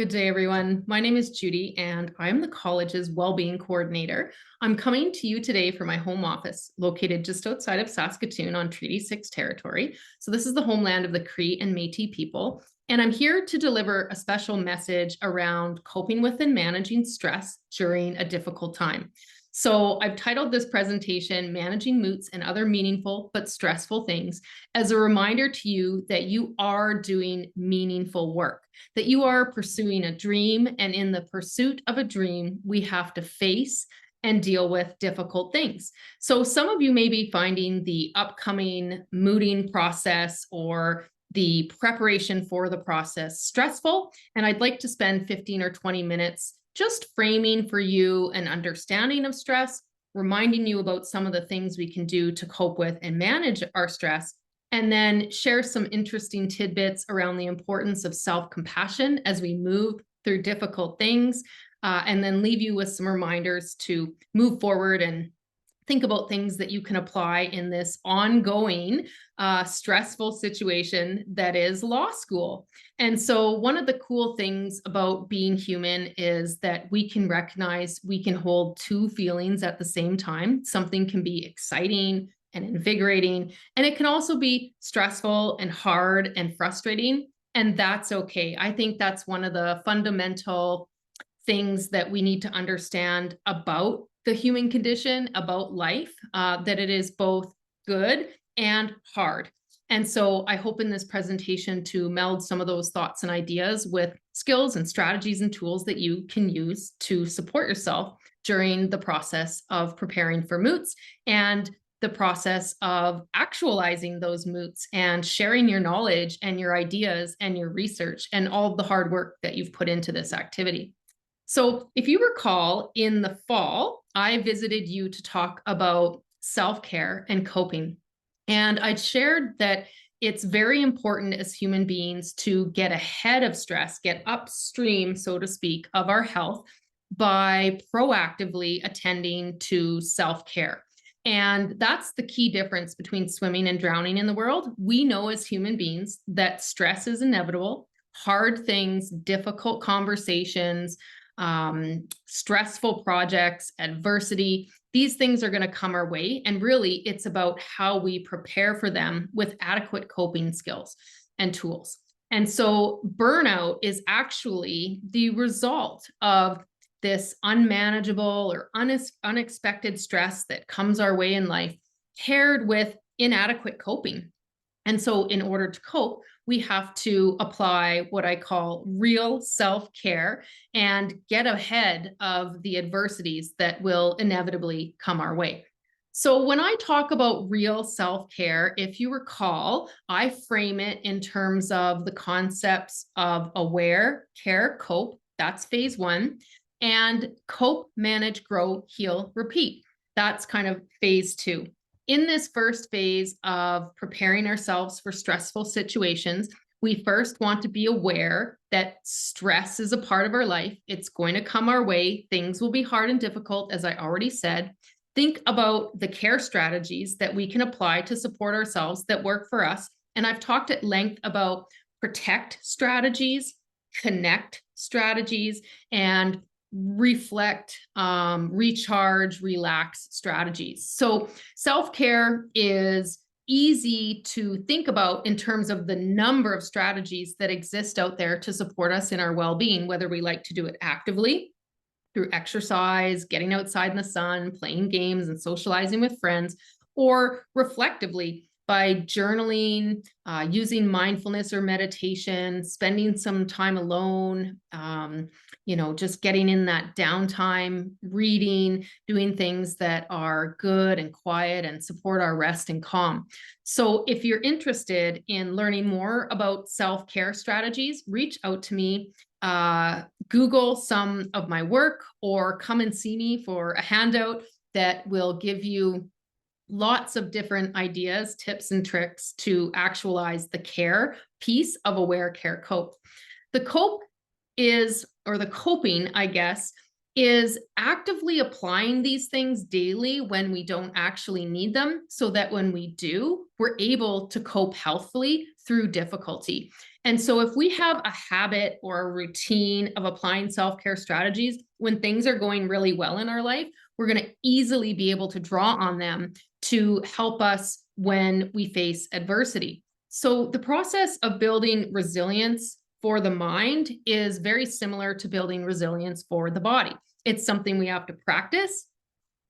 Good day, everyone. My name is Judy, and I'm the college's well-being coordinator. I'm coming to you today from my home office, located just outside of Saskatoon on Treaty 6 territory. So this is the homeland of the Cree and Métis people. And I'm here to deliver a special message around coping with and managing stress during a difficult time. So I've titled this presentation, Managing Moots and Other Meaningful but Stressful Things, as a reminder to you that you are doing meaningful work, that you are pursuing a dream, and in the pursuit of a dream, we have to face and deal with difficult things. So some of you may be finding the upcoming mooting process or the preparation for the process stressful, and I'd like to spend 15 or 20 minutes just framing for you an understanding of stress, reminding you about some of the things we can do to cope with and manage our stress, and then share some interesting tidbits around the importance of self-compassion as we move through difficult things, and then leave you with some reminders to move forward and think about things that you can apply in this ongoing stressful situation that is law school. And so one of the cool things about being human is that we can recognize we can hold two feelings at the same time. Something can be exciting and invigorating, and it can also be stressful and hard and frustrating, and that's okay. I think that's one of the fundamental things that we need to understand about the human condition, about life, that it is both good and hard. And so I hope in this presentation to meld some of those thoughts and ideas with skills and strategies and tools that you can use to support yourself during the process of preparing for moots and the process of actualizing those moots and sharing your knowledge and your ideas and your research and all the hard work that you've put into this activity. So if you recall, in the fall, I visited you to talk about self-care and coping. And I shared that it's very important as human beings to get ahead of stress, get upstream, so to speak, of our health by proactively attending to self-care. And that's the key difference between swimming and drowning in the world. We know as human beings that stress is inevitable, hard things, difficult conversations, stressful projects, adversity, these things are going to come our way. And really, it's about how we prepare for them with adequate coping skills and tools. And so burnout is actually the result of this unmanageable or unexpected stress that comes our way in life, paired with inadequate coping. And so in order to cope, we have to apply what I call real self-care and get ahead of the adversities that will inevitably come our way. So when I talk about real self-care, if you recall, I frame it in terms of the concepts of aware, care, cope. That's phase one. And cope, manage, grow, heal, repeat. That's kind of phase two. In this first phase of preparing ourselves for stressful situations, we first want to be aware that stress is a part of our life. It's going to come our way. Things will be hard and difficult, as I already said. Think about the care strategies that we can apply to support ourselves that work for us. And I've talked at length about protect strategies, connect strategies, and reflect, recharge, relax strategies. So self-care is easy to think about in terms of the number of strategies that exist out there to support us in our well-being, whether we like to do it actively through exercise, getting outside in the sun, playing games and socializing with friends, or reflectively by journaling, using mindfulness or meditation, spending some time alone, just getting in that downtime, reading, doing things that are good and quiet and support our rest and calm. So if you're interested in learning more about self-care strategies, reach out to me, Google some of my work, or come and see me for a handout that will give you lots of different ideas, tips, and tricks to actualize the care piece of aware, care, cope. The cope is, or the coping, I guess, is actively applying these things daily when we don't actually need them, so that when we do, we're able to cope healthfully through difficulty. And so if we have a habit or a routine of applying self-care strategies when things are going really well in our life, we're going to easily be able to draw on them to help us when we face adversity. So the process of building resilience for the mind is very similar to building resilience for the body. It's something we have to practice,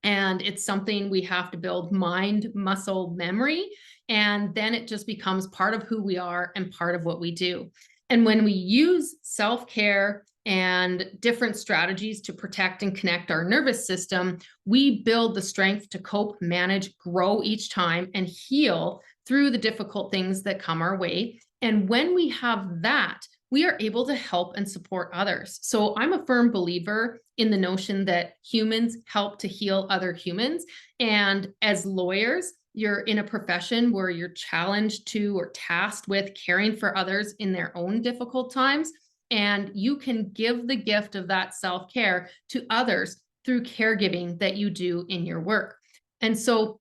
and it's something we have to build mind, muscle, memory, and then it just becomes part of who we are and part of what we do. And when we use self-care and different strategies to protect and connect our nervous system, we build the strength to cope, manage, grow each time, and heal through the difficult things that come our way. And when we have that, we are able to help and support others. So I'm a firm believer in the notion that humans help to heal other humans. And as lawyers, you're in a profession where you're challenged to or tasked with caring for others in their own difficult times. And you can give the gift of that self-care to others through caregiving that you do in your work. And so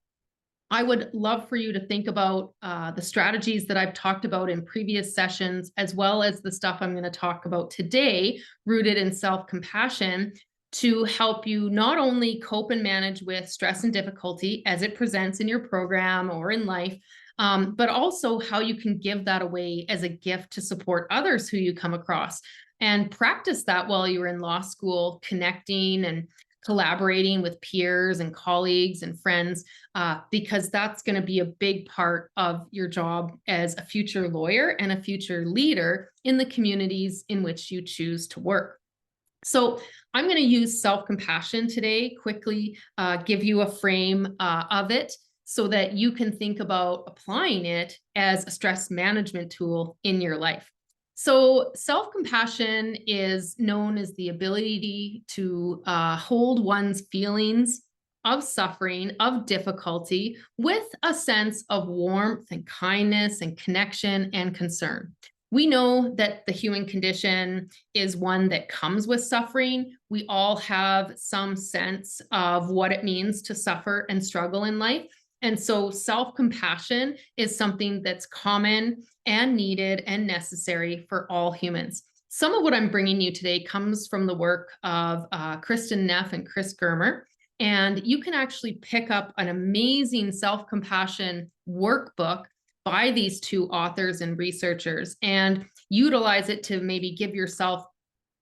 I would love for you to think about the strategies that I've talked about in previous sessions, as well as the stuff I'm going to talk about today, rooted in self-compassion, to help you not only cope and manage with stress and difficulty as it presents in your program or in life, but also how you can give that away as a gift to support others who you come across. And practice that while you're in law school, connecting and collaborating with peers and colleagues and friends, because that's going to be a big part of your job as a future lawyer and a future leader in the communities in which you choose to work. So I'm going to use self-compassion today, quickly give you a frame of it so that you can think about applying it as a stress management tool in your life. So self-compassion is known as the ability to hold one's feelings of suffering, of difficulty, with a sense of warmth and kindness and connection and concern. We know that the human condition is one that comes with suffering. We all have some sense of what it means to suffer and struggle in life. And so self-compassion is something that's common and needed and necessary for all humans. Some of what I'm bringing you today comes from the work of Kristen Neff and Chris Germer. And you can actually pick up an amazing self-compassion workbook by these two authors and researchers and utilize it to maybe give yourself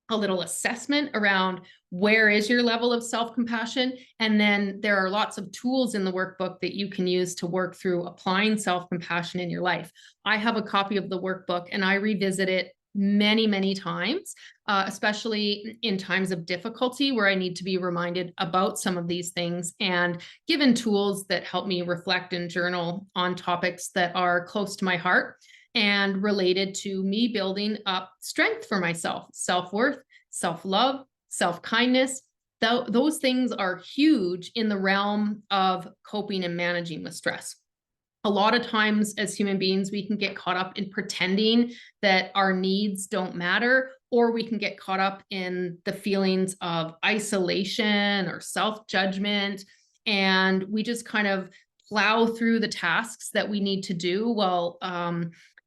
a little assessment around where is your level of self-compassion. And then there are lots of tools in the workbook that you can use to work through applying self-compassion in your life. I have a copy of the workbook and I revisit it many, many times, especially in times of difficulty where I need to be reminded about some of these things and given tools that help me reflect and journal on topics that are close to my heart and related to me building up strength for myself, self-worth, self-love, self-kindness. Those things are huge in the realm of coping and managing with stress. A lot of times as human beings, we can get caught up in pretending that our needs don't matter, or we can get caught up in the feelings of isolation or self-judgment. And we just kind of plow through the tasks that we need to do while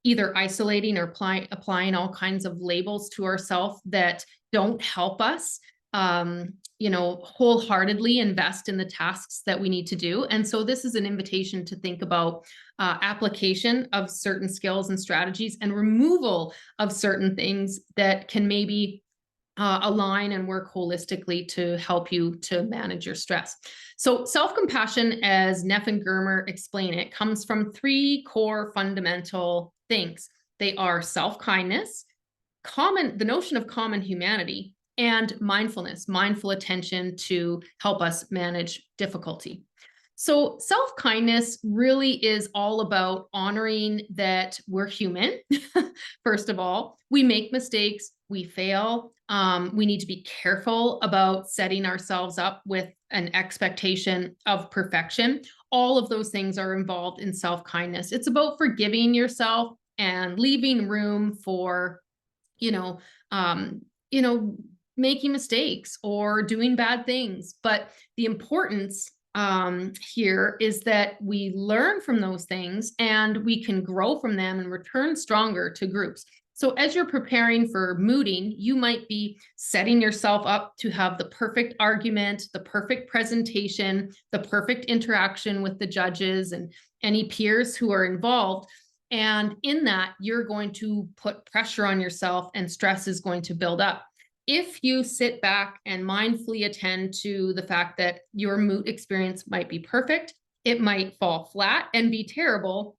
either isolating or applying all kinds of labels to ourselves that don't help us wholeheartedly invest in the tasks that we need to do. And so this is an invitation to think about application of certain skills and strategies and removal of certain things that can maybe align and work holistically to help you to manage your stress. So self-compassion, as Neff and Germer explain it, comes from three core fundamental things. They are self-kindness, the notion of common humanity, and mindfulness, mindful attention to help us manage difficulty. So self-kindness really is all about honoring that we're human. First of all, we make mistakes, we fail. We need to be careful about setting ourselves up with an expectation of perfection. All of those things are involved in self-kindness. It's about forgiving yourself and leaving room for, making mistakes or doing bad things. But the importance here is that we learn from those things and we can grow from them and return stronger to groups. So as you're preparing for mooting, you might be setting yourself up to have the perfect argument, the perfect presentation, the perfect interaction with the judges and any peers who are involved. And in that, you're going to put pressure on yourself and stress is going to build up. If you sit back and mindfully attend to the fact that your moot experience might be perfect, it might fall flat and be terrible,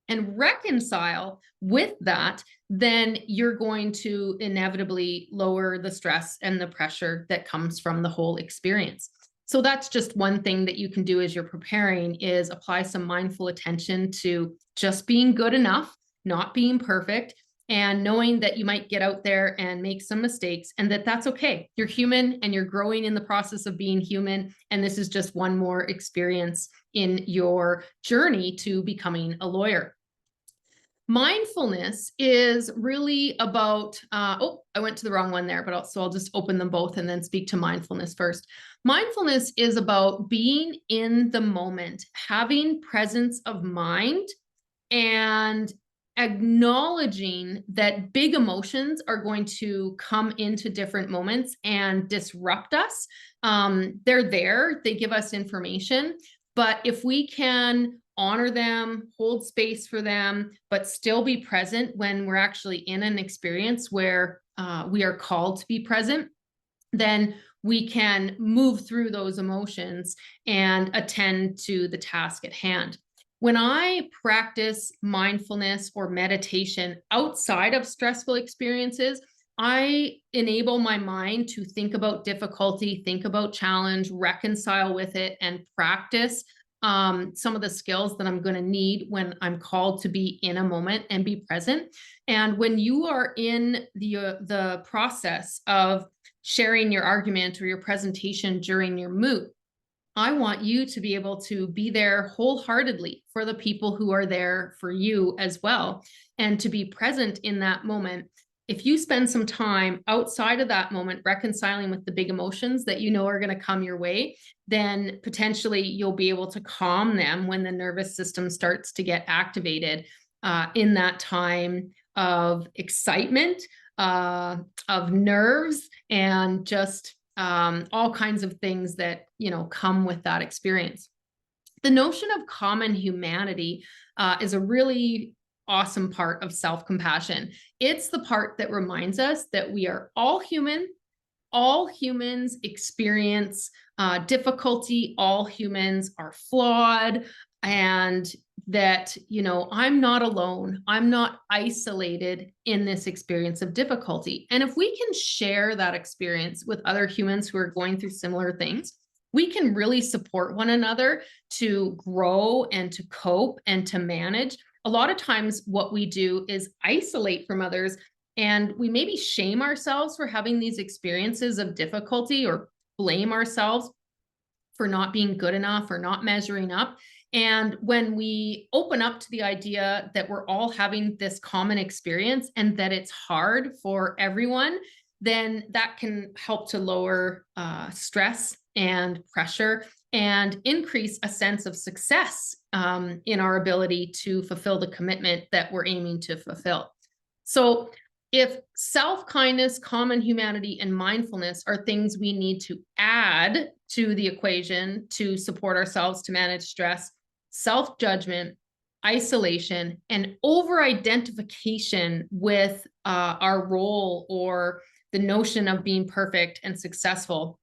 and reconcile with that, then you're going to inevitably lower the stress and the pressure that comes from the whole experience. So that's just one thing that you can do as you're preparing, is apply some mindful attention to just being good enough, not being perfect, and knowing that you might get out there and make some mistakes and that that's okay. You're human and you're growing in the process of being human. And this is just one more experience in your journey to becoming a lawyer. Mindfulness is really about, oh, I went to the wrong one there, but I'll just open them both and then speak to mindfulness first. Mindfulness is about being in the moment, having presence of mind, and acknowledging that big emotions are going to come into different moments and disrupt us. They're there, they give us information, but if we can honor them, hold space for them, but still be present when we're actually in an experience where we are called to be present, then we can move through those emotions and attend to the task at hand. When I practice mindfulness or meditation outside of stressful experiences, I enable my mind to think about difficulty, think about challenge, reconcile with it, and practice some of the skills that I'm going to need when I'm called to be in a moment and be present. And when you are in the process of sharing your argument or your presentation during your moot, I want you to be able to be there wholeheartedly for the people who are there for you as well, and to be present in that moment. If you spend some time outside of that moment reconciling with the big emotions that you know are going to come your way, then potentially you'll be able to calm them when the nervous system starts to get activated in that time of excitement, of nerves, and just all kinds of things that, come with that experience. The notion of common humanity is a really awesome part of self-compassion. It's the part that reminds us that we are all human. All humans experience difficulty. All humans are flawed, and that, I'm not alone. I'm not isolated in this experience of difficulty. And if we can share that experience with other humans who are going through similar things, we can really support one another to grow and to cope and to manage. A lot of times what we do is isolate from others, and we maybe shame ourselves for having these experiences of difficulty, or blame ourselves for not being good enough or not measuring up. And when we open up to the idea that we're all having this common experience and that it's hard for everyone, then that can help to lower stress and pressure and increase a sense of success in our ability to fulfill the commitment that we're aiming to fulfill. So if self-kindness, common humanity, and mindfulness are things we need to add to the equation to support ourselves to manage stress, self-judgment, isolation, and over-identification with our role or the notion of being perfect and successful,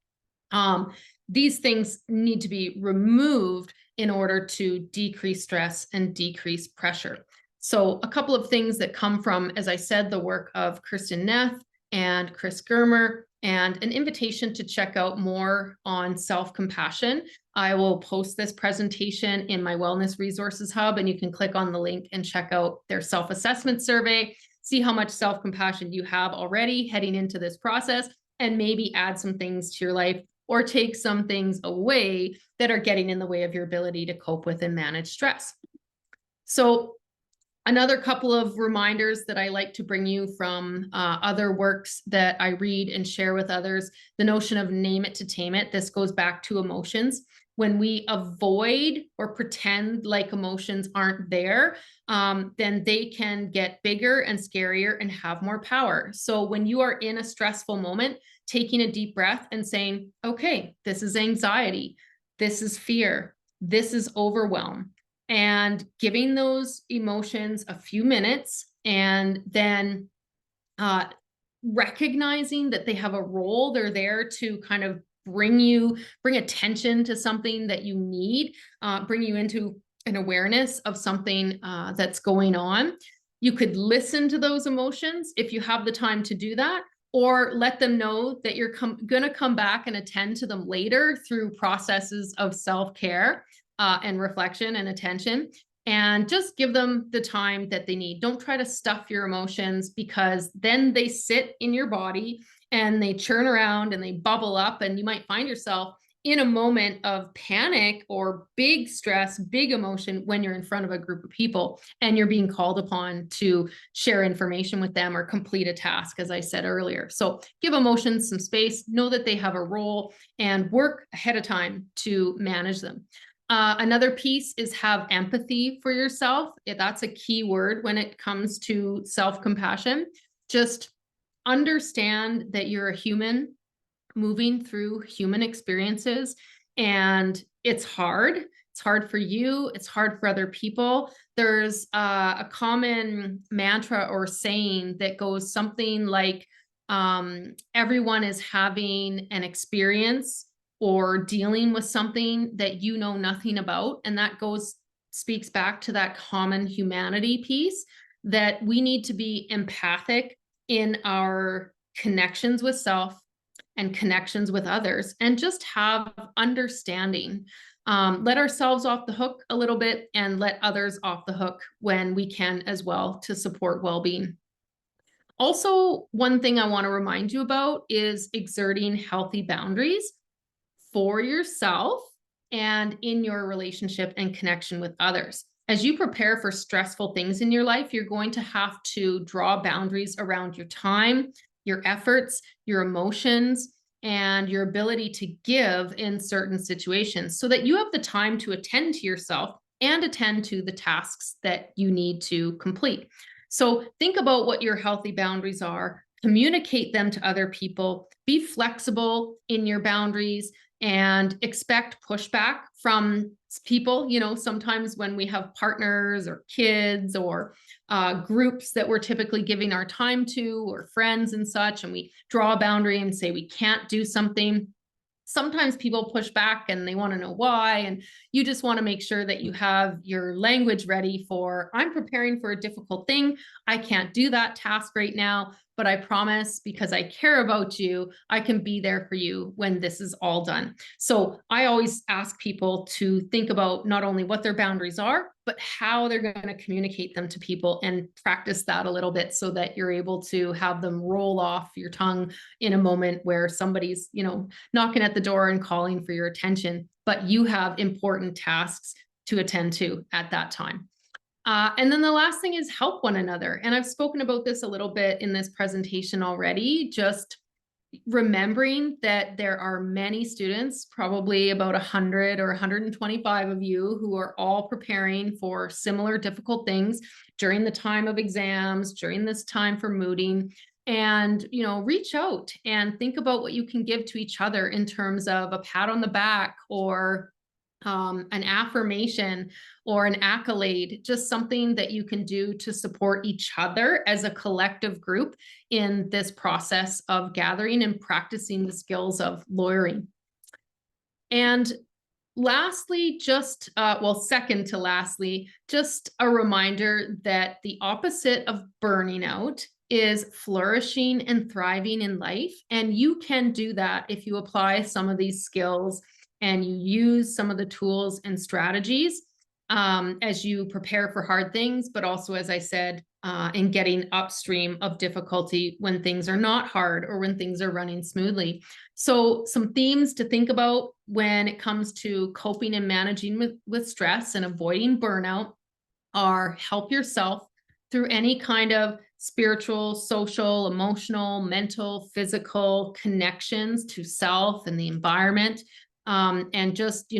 these things need to be removed in order to decrease stress and decrease pressure. So a couple of things that come from, as I said, the work of Kirsten Neff and Chris Germer, and an invitation to check out more on self-compassion. I will post this presentation in my Wellness Resources Hub, and you can click on the link and check out their self-assessment survey, see how much self-compassion you have already heading into this process, and maybe add some things to your life or take some things away that are getting in the way of your ability to cope with and manage stress. So Another couple of reminders that I like to bring you from other works that I read and share with others, the notion of name it to tame it. This goes back to emotions. When we avoid or pretend like emotions aren't there, then they can get bigger and scarier and have more power. So when you are in a stressful moment, taking a deep breath and saying, okay, this is anxiety, this is fear, this is overwhelm, and giving those emotions a few minutes, and then uh, recognizing that they have a role. They're there to kind of bring attention to something that you need, bring you into an awareness of something that's going on. You could listen to those emotions if you have the time to do that, or let them know that you're going to come back and attend to them later through processes of self-care and reflection and attention. And just give them the time that they need. Don't try to stuff your emotions, because then they sit in your body and they churn around and they bubble up, and you might find yourself in a moment of panic or big stress, big emotion when you're in front of a group of people and you're being called upon to share information with them or complete a task, as I said earlier. So give emotions some space, know that they have a role, and work ahead of time to manage them. Another piece is have empathy for yourself. That's a key word when it comes to self-compassion. Just understand that you're a human moving through human experiences, and it's hard. It's hard for you. It's hard for other people. There's a common mantra or saying that goes something like, everyone is having an experience or dealing with something that you know nothing about. And that speaks back to that common humanity piece, that we need to be empathic in our connections with self and connections with others, and just have understanding. Let ourselves off the hook a little bit and let others off the hook when we can as well, to support well-being. Also, one thing I want to remind you about is exerting healthy boundaries for yourself and in your relationship and connection with others. As you prepare for stressful things in your life, you're going to have to draw boundaries around your time, your efforts, your emotions, and your ability to give in certain situations, so that you have the time to attend to yourself and attend to the tasks that you need to complete. So think about what your healthy boundaries are, communicate them to other people, be flexible in your boundaries, and expect pushback from people. You know, sometimes when we have partners or kids or groups that we're typically giving our time to, or friends and such, and we draw a boundary and say we can't do something, sometimes people push back and they want to know why. And you just want to make sure that you have your language ready for, I'm preparing for a difficult thing. I can't do that task right now, but I promise, because I care about you, I can be there for you when this is all done. So I always ask people to think about not only what their boundaries are, but how they're going to communicate them to people, and practice that a little bit so that you're able to have them roll off your tongue in a moment where somebody's, knocking at the door and calling for your attention, but you have important tasks to attend to at that time. And then the last thing is help one another. And I've spoken about this a little bit in this presentation already, just remembering that there are many students, probably about 100 or 125 of you, who are all preparing for similar difficult things during the time of exams, during this time for mooting. And, reach out and think about what you can give to each other in terms of a pat on the back, or an affirmation, or an accolade, just something that you can do to support each other as a collective group in this process of gathering and practicing the skills of lawyering. And lastly, second to lastly, just a reminder that the opposite of burning out is flourishing and thriving in life. And you can do that if you apply some of these skills and you use some of the tools and strategies as you prepare for hard things, but also, as I said, in getting upstream of difficulty when things are not hard or when things are running smoothly. So some themes to think about when it comes to coping and managing with stress and avoiding burnout are: help yourself, through any kind of spiritual, social, emotional, mental, physical connections to self and the environment. And just,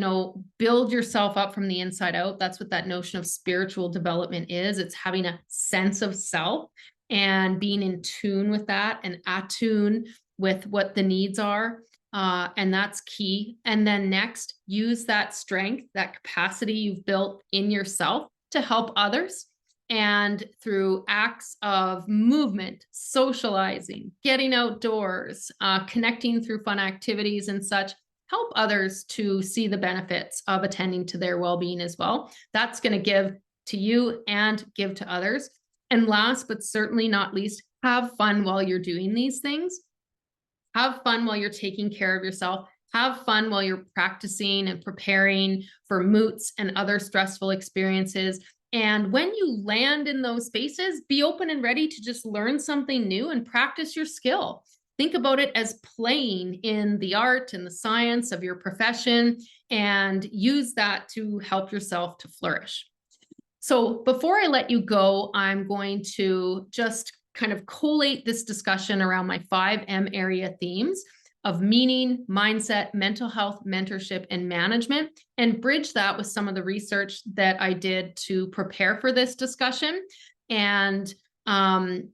build yourself up from the inside out. That's what that notion of spiritual development is. It's having a sense of self and being in tune with that and attune with what the needs are. And that's key. And then next, use that strength, that capacity you've built in yourself to help others. And through acts of movement, socializing, getting outdoors, connecting through fun activities and such, help others to see the benefits of attending to their well-being as well. That's going to give to you and give to others. And last, but certainly not least, have fun while you're doing these things. Have fun while you're taking care of yourself. Have fun while you're practicing and preparing for moots and other stressful experiences. And when you land in those spaces, be open and ready to just learn something new and practice your skill. Think about it as playing in the art and the science of your profession, and use that to help yourself to flourish. So before I let you go, I'm going to just kind of collate this discussion around my 5M area themes of meaning, mindset, mental health, mentorship, and management, and bridge that with some of the research that I did to prepare for this discussion. And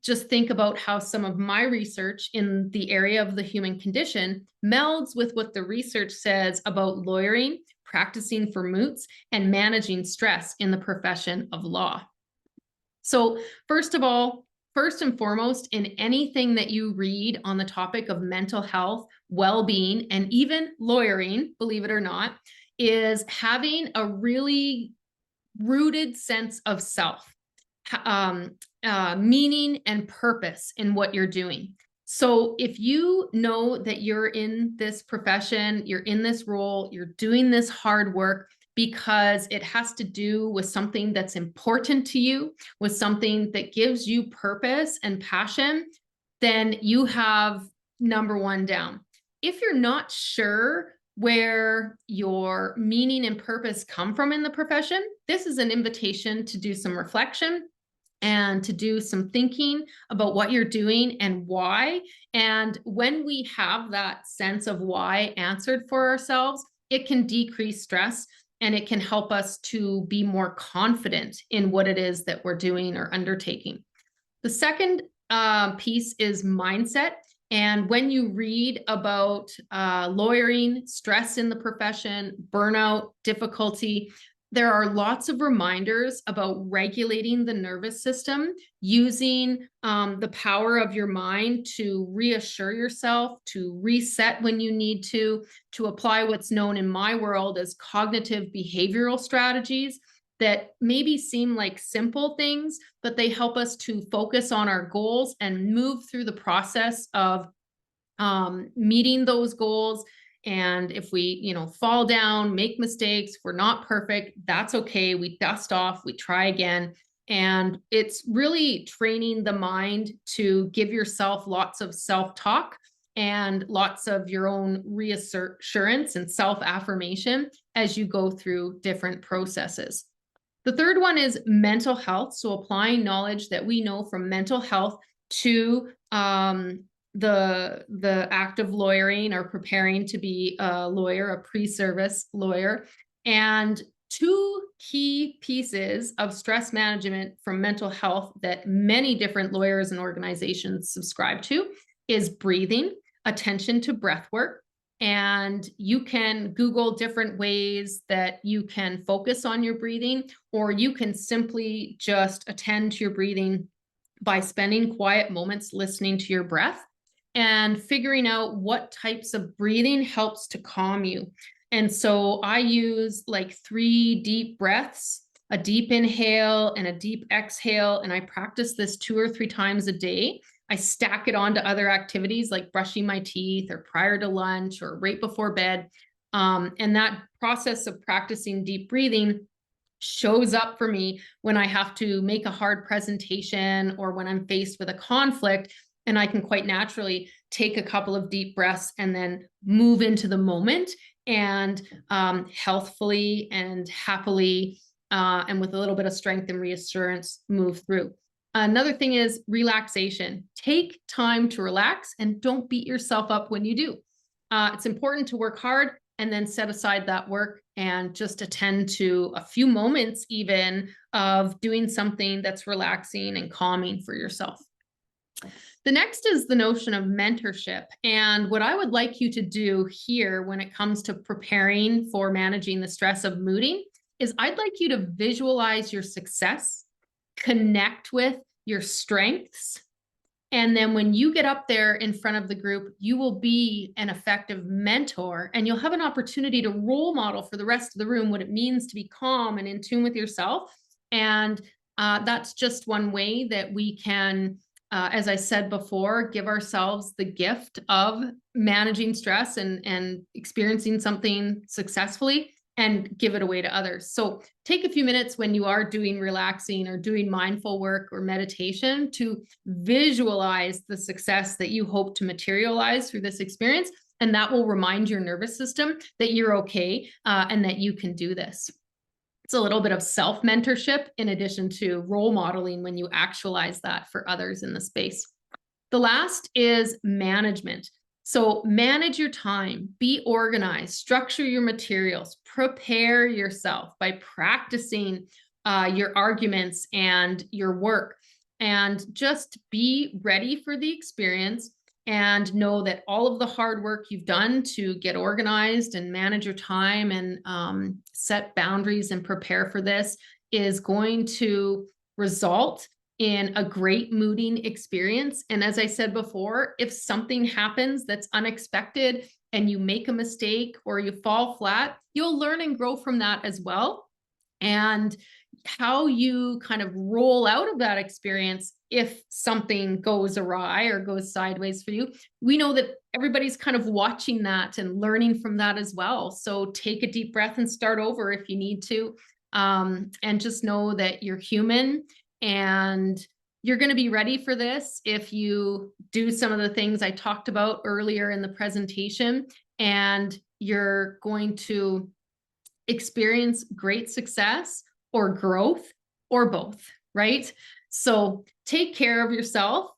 just think about how some of my research in the area of the human condition melds with what the research says about lawyering, practicing for moots, and managing stress in the profession of law. So first of all, first and foremost, in anything that you read on the topic of mental health, well-being, and even lawyering, believe it or not, is having a really rooted sense of self, meaning and purpose in what you're doing. So if you know that you're in this profession, you're in this role, you're doing this hard work because it has to do with something that's important to you, with something that gives you purpose and passion, then you have number one down. If you're not sure where your meaning and purpose come from in the profession, this is an invitation to do some reflection and to do some thinking about what you're doing and why. And when we have that sense of why answered for ourselves, it can decrease stress and it can help us to be more confident in what it is that we're doing or undertaking. The second piece is mindset. And when you read about lawyering, stress in the profession, burnout, difficulty, there are lots of reminders about regulating the nervous system, using the power of your mind to reassure yourself, to reset when you need to apply what's known in my world as cognitive behavioral strategies that maybe seem like simple things, but they help us to focus on our goals and move through the process of meeting those goals. And if we, fall down, make mistakes, we're not perfect, that's okay. We dust off, we try again. And it's really training the mind to give yourself lots of self-talk and lots of your own reassurance and self-affirmation as you go through different processes. The third one is mental health. So applying knowledge that we know from mental health to the act of lawyering or preparing to be a lawyer, a pre-service lawyer. And two key pieces of stress management from mental health that many different lawyers and organizations subscribe to is breathing, attention to breath work. And you can Google different ways that you can focus on your breathing, or you can simply just attend to your breathing by spending quiet moments listening to your breath and figuring out what types of breathing helps to calm you. And so I use like 3 deep breaths, a deep inhale and a deep exhale, and I practice this 2 or 3 times a day. I stack it onto other activities like brushing my teeth or prior to lunch or right before bed. And that process of practicing deep breathing shows up for me when I have to make a hard presentation or when I'm faced with a conflict, and I can quite naturally take a couple of deep breaths and then move into the moment and healthfully and happily and with a little bit of strength and reassurance move through. Another thing is relaxation. Take time to relax and don't beat yourself up when you do. It's important to work hard and then set aside that work and just attend to a few moments even of doing something that's relaxing and calming for yourself. The next is the notion of mentorship. And what I would like you to do here when it comes to preparing for managing the stress of mooting is I'd like you to visualize your success, connect with your strengths, and then when you get up there in front of the group, you will be an effective mentor and you'll have an opportunity to role model for the rest of the room what it means to be calm and in tune with yourself. And that's just one way that we can, as I said before, give ourselves the gift of managing stress and experiencing something successfully and give it away to others. So take a few minutes when you are doing relaxing or doing mindful work or meditation to visualize the success that you hope to materialize through this experience. And that will remind your nervous system that you're okay and that you can do this. It's a little bit of self-mentorship in addition to role modeling when you actualize that for others in the space. The last is management. So manage your time, be organized, structure your materials, prepare yourself by practicing your arguments and your work, and just be ready for the experience and know that all of the hard work you've done to get organized and manage your time and set boundaries and prepare for this is going to result in a great mooting experience. And as I said before, if something happens that's unexpected and you make a mistake or you fall flat, you'll learn and grow from that as well. And how you kind of roll out of that experience if something goes awry or goes sideways for you, we know that everybody's kind of watching that and learning from that as well. So take a deep breath and start over if you need to. And just know that you're human and you're going to be ready for this if you do some of the things I talked about earlier in the presentation, and you're going to experience great success or growth or both, right? So take care of yourself,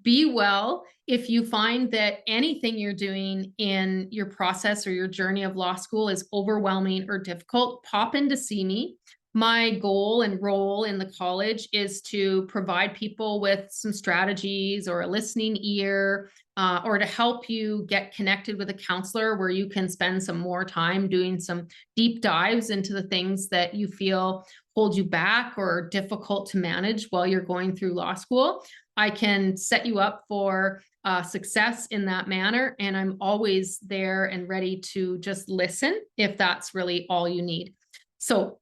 be well. If you find that anything you're doing in your process or your journey of law school is overwhelming or difficult, pop in to see me. My goal and role in the college is to provide people with some strategies or a listening ear, or to help you get connected with a counselor where you can spend some more time doing some deep dives into the things that you feel hold you back or are difficult to manage while you're going through law school. I can set you up for success in that manner, and I'm always there and ready to just listen if that's really all you need. So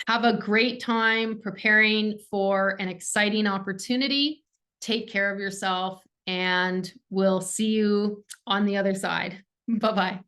have a great time preparing for an exciting opportunity. Take care of yourself, and we'll see you on the other side. Bye-bye.